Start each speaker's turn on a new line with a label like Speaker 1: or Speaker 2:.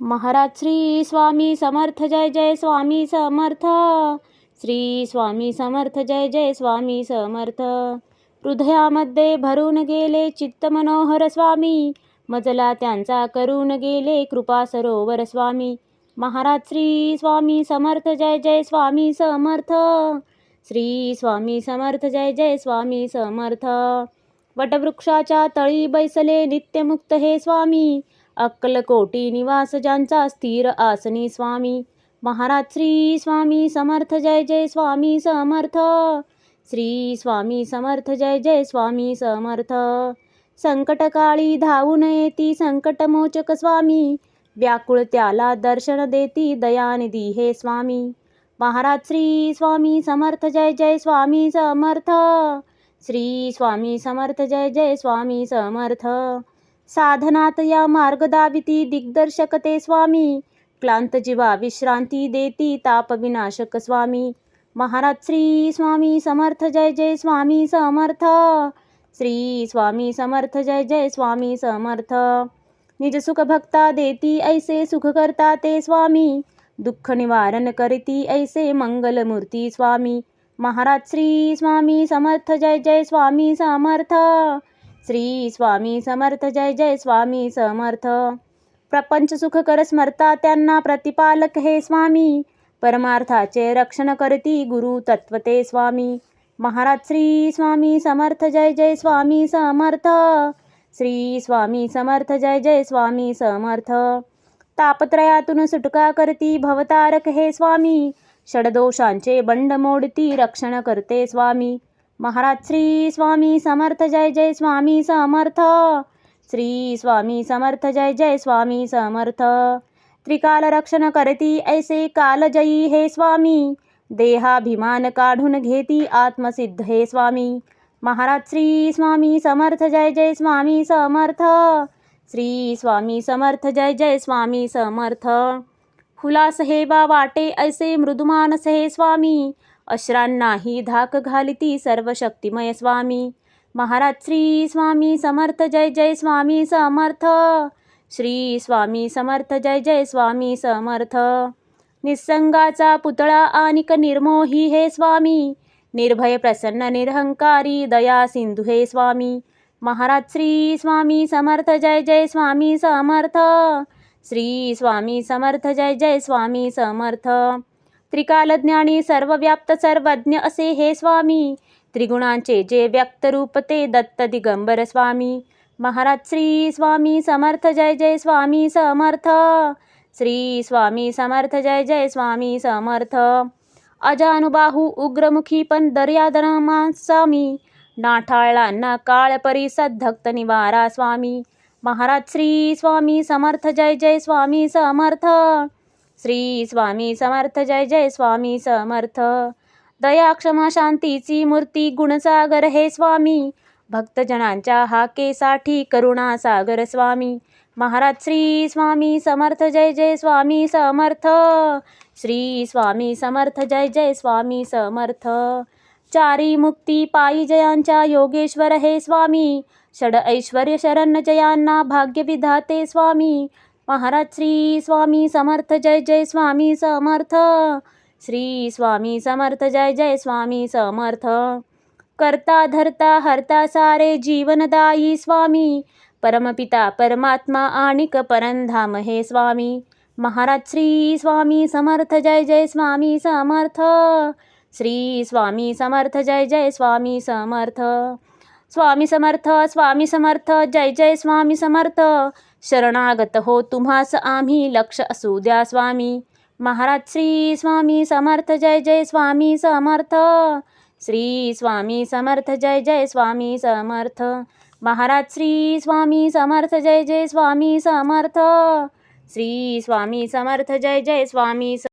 Speaker 1: महाराज श्री स्वामी समर्थ जय जय स्वामी समर्थ. श्री स्वामी समर्थ जय जय स्वामी समर्थ. हृदयामध्ये भरून गेले चित्त मनोहर स्वामी, मजला त्यांचा करून गेले कृपा सरोवर स्वामी. महाराज श्री स्वामी समर्थ जय जय स्वामी समर्थ. श्री स्वामी समर्थ जय जय स्वामी समर्थ. वटवृक्षाच्या तळी बैसले नित्यमुक्त हे स्वामी, अक्कलकोटी निवास ज्यांचा स्थिर आसनी स्वामी. महाराज श्री स्वामी समर्थ जय जय स्वामी समर्थ. श्री स्वामी समर्थ जय जय स्वामी समर्थ. संकटकाळी धावून येती संकटमोचक स्वामी, व्याकुळ त्याला दर्शन देती दयानिधी हे स्वामी. महाराज श्री स्वामी समर्थ जय जय स्वामी समर्थ. श्री स्वामी समर्थ जय जय स्वामी समर्थ. साधनात या मार्ग दाविती दिग्दर्शक ते स्वामी, क्लांत जीवा विश्रांती देती ताप विनाशक स्वामी. महाराज श्री स्वामी समर्थ जय जय स्वामी समर्थ. श्री स्वामी समर्थ जय जय स्वामी समर्थ. निज सुख भक्ता देती ऐसे सुख करता ते स्वामी, दुःख निवारण करती ऐसे मंगलमूर्ती स्वामी. महाराज श्री स्वामी समर्थ जय जय स्वामी समर्थ. श्री स्वामी समर्थ जय जय स्वामी समर्थ. प्रपंच सुख कर स्मरता त्यांना प्रतिपालक हे स्वामी, परमार्थाचे रक्षण करती गुरु तत्वते स्वामी. महाराज श्री स्वामी समर्थ जय जय स्वामी समर्थ. श्री स्वामी समर्थ जय जय स्वामी समर्थ. तापत्रयातून सुटका करती भवतारक हे स्वामी, षडदोषांचे बंड मोडती रक्षण करते स्वामी. महाराज श्री स्वामी समर्थ जय जय स्वामी समर्थ. श्री स्वामी समर्थ जय जय स्वामी समर्थ. त्रिकाल रक्षण करती ऐसे कालजयी हे स्वामी, देहाभिमान काढून घेती आत्मसिद्ध हे स्वामी. महाराज श्री स्वामी समर्थ जय जय स्वामी समर्थ. श्री स्वामी समर्थ जय जय स्वामी समर्थ. हुलास हे बा वाटे ऐसे मृदुमानस हे स्वामी, अश्रांनाही धाक घालिती सर्व शक्तिमय स्वामी. महाराज श्री स्वामी समर्थ जय जय स्वामी समर्थ. श्री स्वामी समर्थ जय जय स्वामी समर्थ. निसंगाचा पुतळा आनिक निर्मोही हे स्वामी, निर्भय प्रसन्न निरहंकारी दया सिंधू हे स्वामी. महाराज श्री स्वामी समर्थ जय जय स्वामी समर्थ. श्री स्वामी समर्थ जय जय स्वामी समर्थ. त्रिकालज्ञानी सर्वव्याप्त सर्वज्ञ असे हे स्वामी, त्रिगुणांचे जे व्यक्त रूप ते दत्त दिगंबर स्वामी. महाराज श्री स्वामी समर्थ जय जय स्वामी समर्थ. श्री स्वामी समर्थ जय जय स्वामी समर्थ. अजानुबाहू उग्रमुखी पण दर्यादनमा स्वामी, नाठाळला ना काळ परिसद धक्त निवारा स्वामी. महाराज श्री स्वामी समर्थ जय जय स्वामी समर्थ. श्री स्वामी समर्थ जय जय स्वामी समर्थ. दया क्षमा शांतीची मूर्ती गुणसागर हे स्वामी, भक्तजनांच्या हाकेसाठी करुणा सागर स्वामी. महाराज श्री स्वामी समर्थ जय जय स्वामी समर्थ. श्री स्वामी समर्थ जय जय स्वामी समर्थ. चारी मुक्ती पायी जयांच्या योगेश्वर हे स्वामी, षड ऐश्वर्य शरण जयांना भाग्य विधाते स्वामी. महाराज श्री स्वामी समर्थ जय जय स्वामी समर्थ. श्री स्वामी समर्थ जय जय स्वामी समर्थ. करता धरता हरता सारे जीवनदायी स्वामी, परमपिता परमात्मा आणिक परंधाम हे स्वामी. महाराज श्री स्वामी समर्थ जय जय स्वामी समर्थ. श्री स्वामी समर्थ जय जय स्वामी समर्थ. स्वामी समर्थ स्वामी समर्थ जय जय स्वामी समर्थ. शरणागत हो तुम्हास आम्ही लक्ष असू द्या स्वामी. महाराज श्री स्वामी समर्थ जय जय स्वामी समर्थ. श्री स्वामी समर्थ जय जय स्वामी समर्थ. महाराज श्री स्वामी समर्थ जय जय स्वामी समर्थ. श्री स्वामी समर्थ जय जय स्वामी